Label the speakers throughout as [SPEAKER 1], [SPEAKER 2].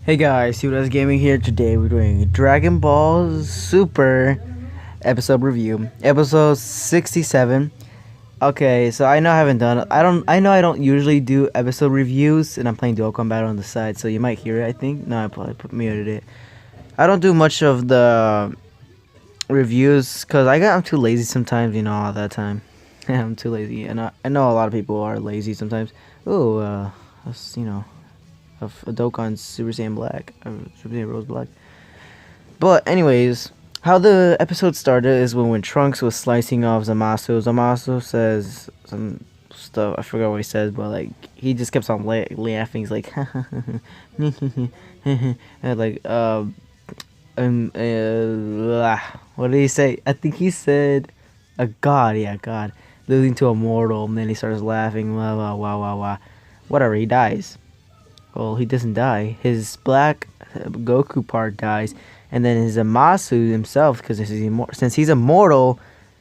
[SPEAKER 1] Hey guys, Sudas Gaming here. Today we're doing Dragon Ball Super episode review, episode 67. Okay, so I know I haven't done. I know I don't usually do episode reviews, and I'm playing Dual Combat on the side, so you might hear it. I think no, I probably muted it. I don't do much of the reviews because I'm too lazy sometimes. All that time. I'm too lazy, and I know a lot of people are lazy sometimes. Oh, that's, of Dokkan's Super Saiyan Black, or Super Saiyan Rose Black. But anyways, how the episode started is when Trunks was slicing off Zamasu. Zamasu says some stuff. I forgot what he says, but like he just kept on laughing. He's like, and like what did he say? I think he said a god. Yeah, god losing to a mortal, and then he starts laughing. Wah wah wah wah wah. Whatever. He dies. Well, he doesn't die. His black Goku part dies, and then his Amasu himself, because since he's immortal,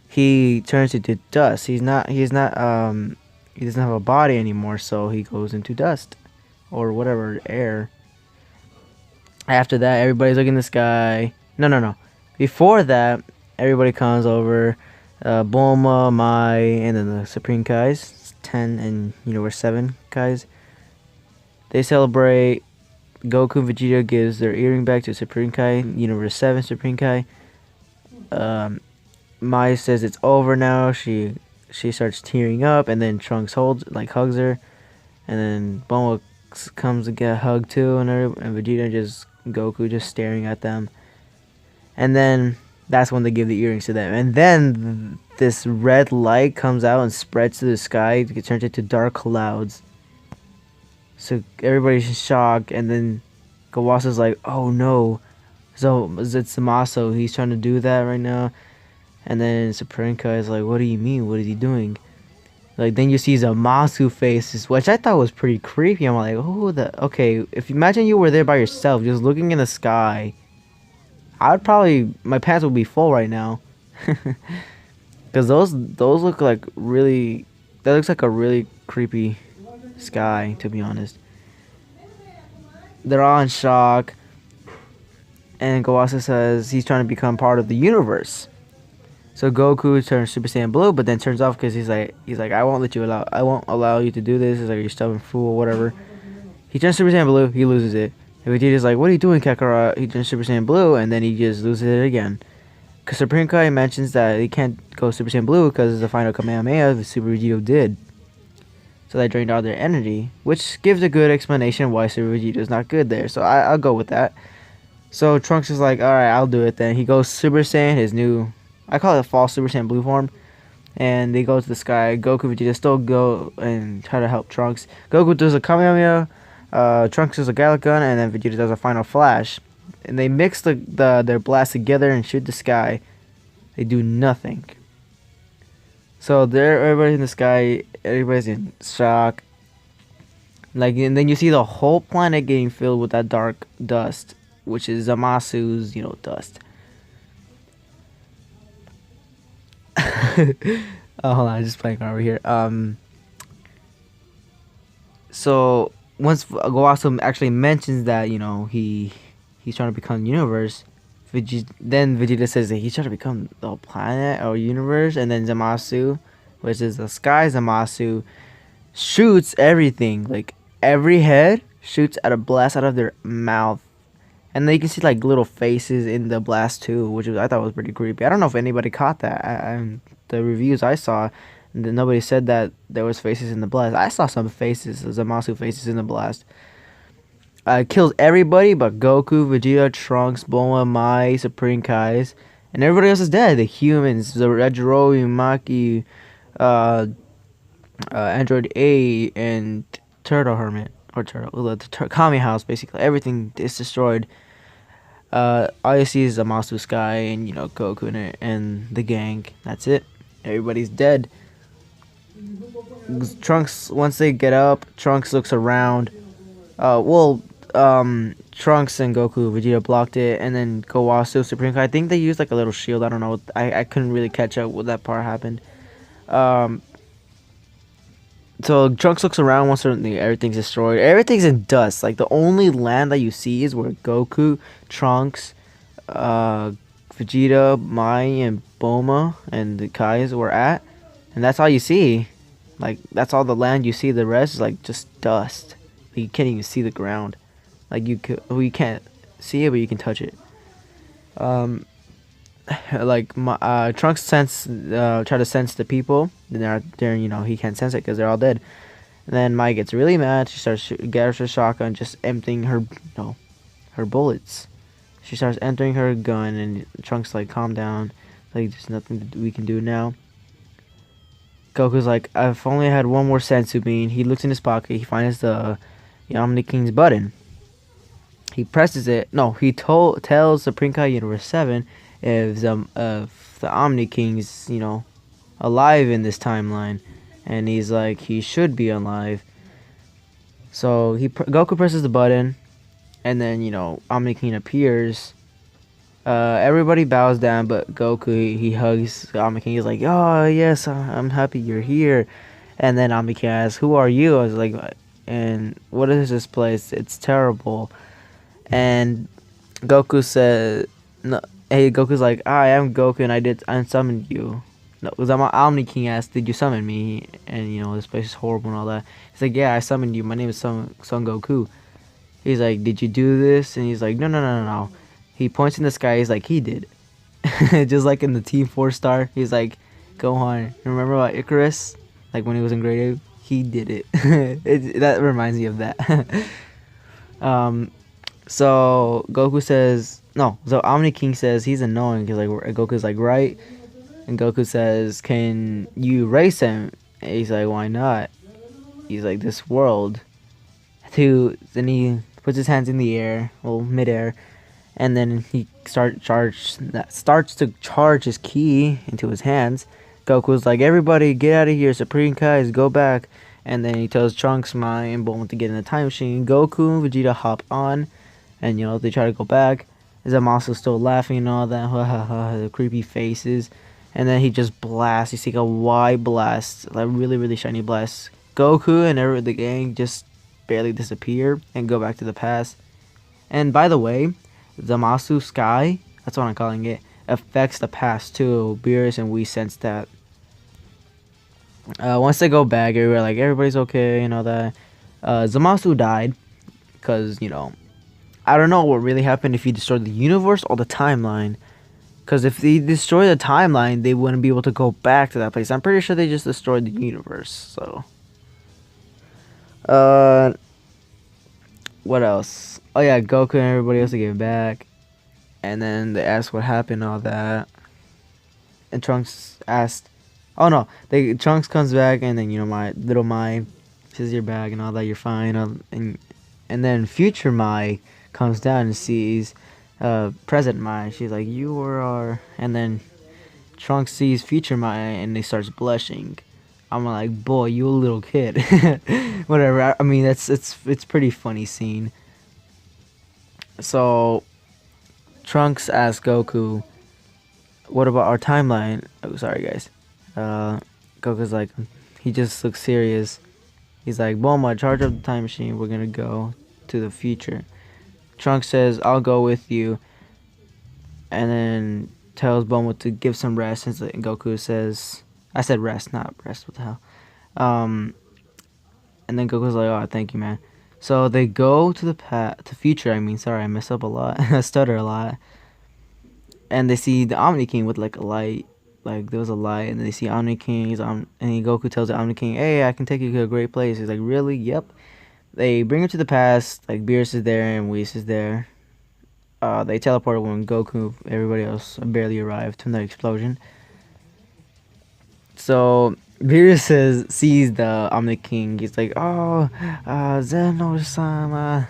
[SPEAKER 1] he turns into dust. He doesn't have a body anymore, so he goes into dust, or whatever, air. After that, everybody's looking in the sky. No. Before that, everybody comes over. Bulma, Mai, and then the Supreme Kais, 10 and we're 7 Kais. They celebrate. Goku and Vegeta gives their earring back to Supreme Kai, Universe 7 Supreme Kai. Mai says it's over now. She starts tearing up, and then Trunks hugs her, and then Bulma comes to get a hug too, and Vegeta Goku just staring at them. And then that's when they give the earrings to them. And then this red light comes out and spreads to the sky. It turns into dark clouds. So everybody's in shock, and then Kawasa's like, "Oh no!" So it's Zamasu. He's trying to do that right now, and then Saprinka is like, "What do you mean? What is he doing?" Like then you see Zamasu faces, which I thought was pretty creepy. I'm like, "Oh, okay." If imagine you were there by yourself, just looking in the sky, my pants would be full right now, because those look like really. That looks like a really creepy sky, to be honest. They're all in shock, and Kawasa says he's trying to become part of the universe. So Goku turns Super Saiyan Blue, but then turns off because he's like I won't allow you to do this. He's like, you stubborn fool, whatever. He turns Super Saiyan Blue, he loses it. And Vegeta's like, what are you doing, Kakarot? He turns Super Saiyan Blue, and then he just loses it again. Because Supreme Kai mentions that he can't go Super Saiyan Blue because the final Kamehameha Super Vegeta did. So they drained all their energy, which gives a good explanation why Super Vegeta is not good there. So I'll go with that. So Trunks is like, alright, I'll do it then. He goes Super Saiyan, his new, I call it a false Super Saiyan Blue form. And they go to the sky. Goku and Vegeta still go and try to help Trunks. Goku does a Kamehameha, Trunks does a Gallic Gun, and then Vegeta does a Final Flash. And they mix their blasts together and shoot the sky. They do nothing. So everybody's in the sky, everybody's in shock. Like, and then you see the whole planet getting filled with that dark dust, which is Zamasu's, dust. Oh, hold on, I'm just playing over here. So once Gowasu actually mentions that, he's trying to become the universe, then Vegeta says that he's trying to become the planet or universe, and then Zamasu, which is the sky Zamasu, shoots everything. Like every head shoots at a blast out of their mouth, and then you can see like little faces in the blast too, which I thought was pretty creepy. I don't know if anybody caught that. The reviews I saw, nobody said that there was faces in the blast. I saw some faces, Zamasu faces in the blast. Kills everybody but Goku, Vegeta, Trunks, Bulma, Mai, Supreme Kais, and everybody else is dead. The humans, the Yajirobe, Maki, Android A, and Turtle Hermit, or the Kami House, basically. Everything is destroyed. All you see is the Zamasu Sky and, Goku and the gang. That's it. Everybody's dead. Trunks, once they get up, Trunks looks around. Trunks and Goku, Vegeta blocked it, and then Kawasu, Supreme Kai, I think they used like a little shield. I don't know. I couldn't really catch up what that part happened. So Trunks looks around once everything's destroyed. Everything's in dust. Like the only land that you see is where Goku, Trunks, uh, Vegeta, Mai, and Bulma and the Kais were at, and that's all you see. Like that's all the land you see. The rest is like just dust. Like, you can't even see the ground. Like you can't see it, but you can touch it. Um, like Trunks try to sense the people. Then they're he can't sense it because they're all dead. And then Mai gets really mad. She starts gathers her shotgun, just emptying her bullets. She starts emptying her gun, and Trunks like, calm down. Like there's nothing we can do now. Goku's like, if only I had one more senzu bean. He looks in his pocket. He finds the Omni King's button. He presses it. No, he tells Supreme Kai Universe 7 if the Omni King's alive in this timeline, and he's like, he should be alive. So Goku presses the button, and then Omni King appears. Everybody bows down, but Goku he hugs Omni King. He's like, "Oh yes, I'm happy you're here." And then Omni King asks, "Who are you?" I was like, "And what is this place? It's terrible." And Goku said, "No." Hey, Goku's like, "I am Goku, and I summoned you." No, because Omni King asked, "Did you summon me?" And this place is horrible and all that. He's like, "Yeah, I summoned you. My name is Son Goku." He's like, "Did you do this?" And he's like, "No, no, no, no, no." He points in the sky. He's like, "He did." Just like in the Team 4-star. He's like, "Gohan, remember about Icarus? Like when he was in grade 8? He did it." That reminds me of that. So Goku says, no. So Omni King says he's annoying because Goku's like, right? And Goku says, "Can you erase him?" And he's like, "Why not?" He's like, "This world." Then he puts his hands in the air, well, midair. And then he starts to charge his ki into his hands. Goku's like, "Everybody get out of here, Supreme Kais, go back." And then he tells Trunks, Mai, and Bulma to get in the time machine. Goku and Vegeta hop on, and they try to go back. Zamasu still laughing and all that, the creepy faces. And then he just blasts. You see like a wide blast, like really, really shiny blast. Goku and the gang just barely disappear and go back to the past. And by the way, Zamasu Sky, that's what I'm calling it, affects the past too. Beerus and we sense that. Once they go back, everybody's okay and all that. Zamasu died because, I don't know what really happened if he destroyed the universe or the timeline. Because if they destroy the timeline, they wouldn't be able to go back to that place. I'm pretty sure they just destroyed the universe, so. What else? Oh yeah, Goku and everybody else to get back. And then they ask what happened and all that. And Trunks asked, oh no, Trunks comes back and then my little Mai says you're back and all that, you're fine. And then future Mai comes down and sees present Mai. She's like, "You were our," and then Trunks sees future Mai and he starts blushing. I'm like, "Boy, you a little kid." Whatever. I mean, it's pretty funny scene. So Trunks asks Goku, "What about our timeline?" Oh, sorry guys. Goku's like, he just looks serious. He's like, "Bulma, charge up the time machine. We're gonna go to the future." Trunks says, "I'll go with you," and then tells Bulma to give some rest. And Goku says, I said rest, not rest. What the hell? And then Goku's like, "Oh, thank you, man." So they go to to future. I mean, sorry, I mess up a lot. I stutter a lot. And they see the Omni King with like a light. Like there was a light, and they see Omni King. And Goku tells the Omni King, "Hey, I can take you to a great place." He's like, "Really?" "Yep." They bring him to the past. Like Beerus is there and Whis is there. They teleport when Goku, everybody else barely arrived from the explosion. So Beerus sees the Omni King. He's like, "Oh, Zeno-sama."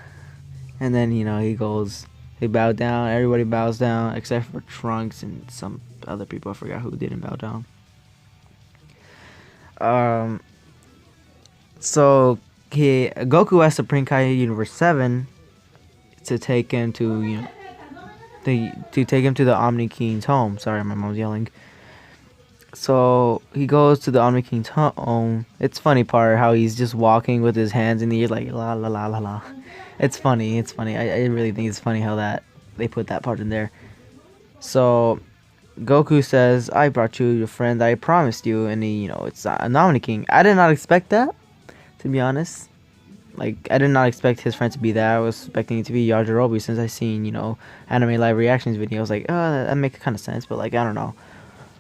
[SPEAKER 1] And then he goes. They bow down. Everybody bows down except for Trunks and some other people. I forgot who didn't bow down. So Goku asked Supreme Kai Universe 7 to take him to to take him to the Omni King's home. Sorry, my mom's yelling. So he goes to the Omni King's home. It's funny part how he's just walking with his hands in the air like la la la la la. It's funny. It's funny. I really think it's funny how that they put that part in there. So Goku says, "I brought you your friend I promised you," and he, it's a Omni King. I did not expect that, to be honest. Like, I did not expect his friend to be that. I was expecting it to be Yajirobe since I seen, anime live reactions videos. Like, oh, that makes kind of sense, but like, I don't know.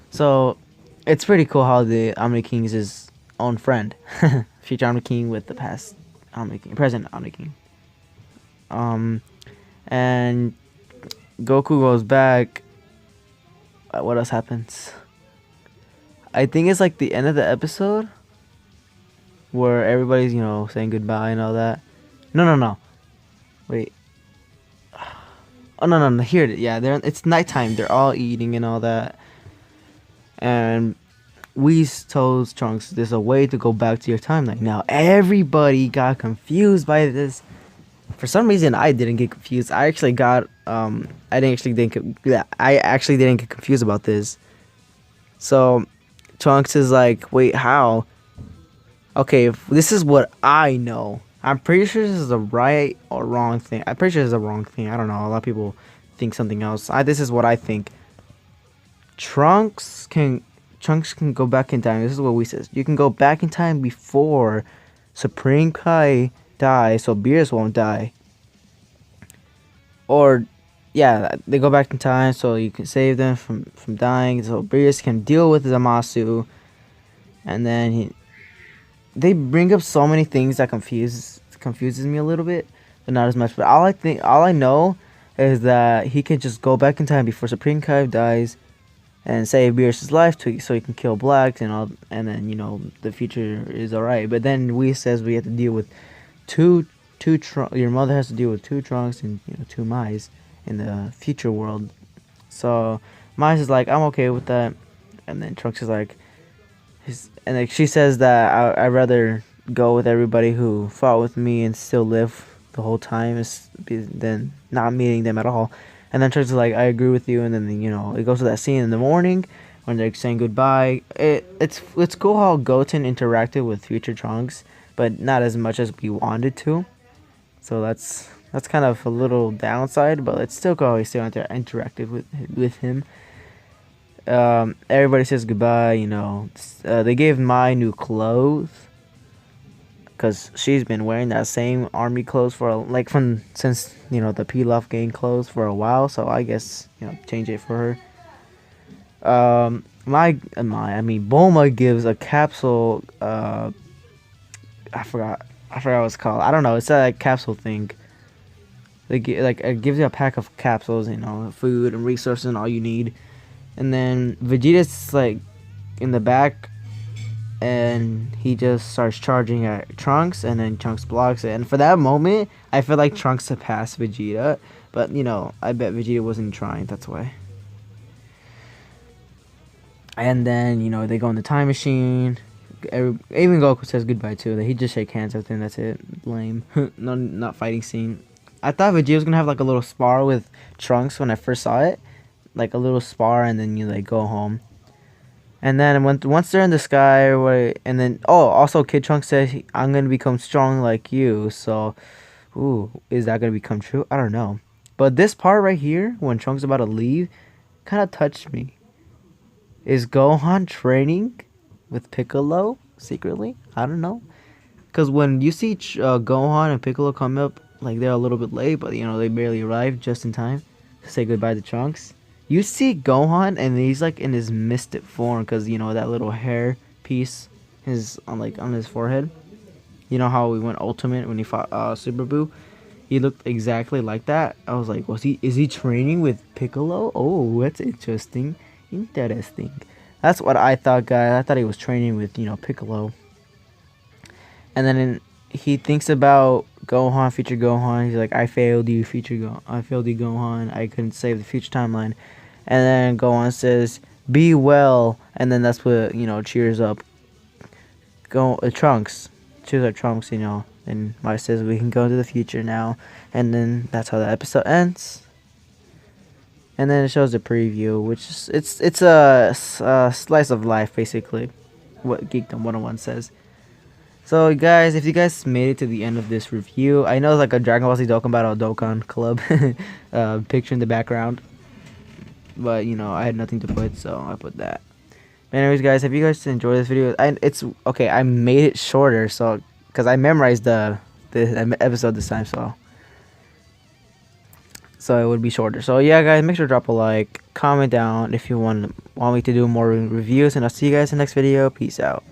[SPEAKER 1] So, it's pretty cool how the Omni King is his own friend, future Omni King with the past Omni King, present Omni King. And Goku goes back. What else happens? I think it's like the end of the episode where everybody's, saying goodbye and all that. No. Wait. Oh, no. Here it is. Yeah, it's nighttime. They're all eating and all that. And Whis told Trunks there's a way to go back to your timeline. Now, everybody got confused by this. For some reason, I didn't get confused. I actually didn't get confused about this. So, Trunks is like, wait, how? Okay, if this is what I know. I'm pretty sure this is a right or wrong thing. I'm pretty sure this is a wrong thing. I don't know. A lot of people think something else. This is what I think. Trunks can go back in time. This is what we says. You can go back in time before Supreme Kai dies, so Beerus won't die. Or, yeah, they go back in time so you can save them from dying. So Beerus can deal with Zamasu, and then they bring up so many things that confuses me a little bit, but not as much. But all I know is that he can just go back in time before Supreme Kai dies and save Beerus' life so he can kill Blacks and all, and then the future is alright. But then says we have to deal with two your mother has to deal with two Trunks and two Mais in the future world. So Mais is like, I'm okay with that, and then Trunks is like, and like she says that I'd rather go with everybody who fought with me and still live the whole time than not meeting them at all. And then Trunks is like, I agree with you. And then it goes to that scene in the morning when they're saying goodbye. It's cool how Goten interacted with future Trunks, but not as much as we wanted to. So that's kind of a little downside, but it's still cool how he still interacted with him. Everybody says goodbye. They gave Mai new clothes because she's been wearing that same army clothes since the Pilaf gang clothes for a while. So I guess change it for her. Bulma gives a capsule. I forgot what it's called. I don't know. It's a capsule thing. It gives you a pack of capsules. Food and resources and all you need. And then Vegeta's like in the back, and he just starts charging at Trunks, and then Trunks blocks it. And for that moment, I feel like Trunks surpassed Vegeta, but I bet Vegeta wasn't trying. That's why. And then they go in the time machine. Even Goku says goodbye too. That he just shake hands with him. That's it. Lame. No, not fighting scene. I thought Vegeta was gonna have like a little spar with Trunks when I first saw it. Like a little spar, and then you go home. And then once they're in the sky, and then also Kid Trunks says I'm gonna become strong like you. So, is that gonna become true? I don't know. But this part right here, when Trunks is about to leave, kind of touched me. Is Gohan training with Piccolo secretly? I don't know. Cause when you see Gohan and Piccolo come up, like they're a little bit late, but they barely arrived just in time to say goodbye to Trunks. You see Gohan, and he's like in his mystic form, cause that little hair piece is on his forehead. You know how we went Ultimate when he fought Super Buu? He looked exactly like that. I was like, is he training with Piccolo? Oh, that's interesting. That's what I thought, guys. I thought he was training with Piccolo. And then he thinks about Gohan, future Gohan. He's like, I failed you, I failed you, Gohan. I couldn't save the future timeline. And then Gohan says, be well. And then that's what, cheers up Trunks. Cheers up Trunks, And Mike says, we can go into the future now. And then that's how the episode ends. and then it shows the preview, which is it's a slice of life basically, what Geekdom 101 says. So guys, if you guys made it to the end of this review, I know it's like a Dragon Ball Z Dokkan Battle Dokkan Club picture in the background, but you know I had nothing to put, so I put that. But anyways, guys, if you guys enjoyed this video, it's okay. I made it shorter, so because I memorized the episode this time, so it would be shorter. So yeah, guys, make sure to drop a like, comment down if you want me to do more reviews, and I'll see you guys in the next video. Peace out.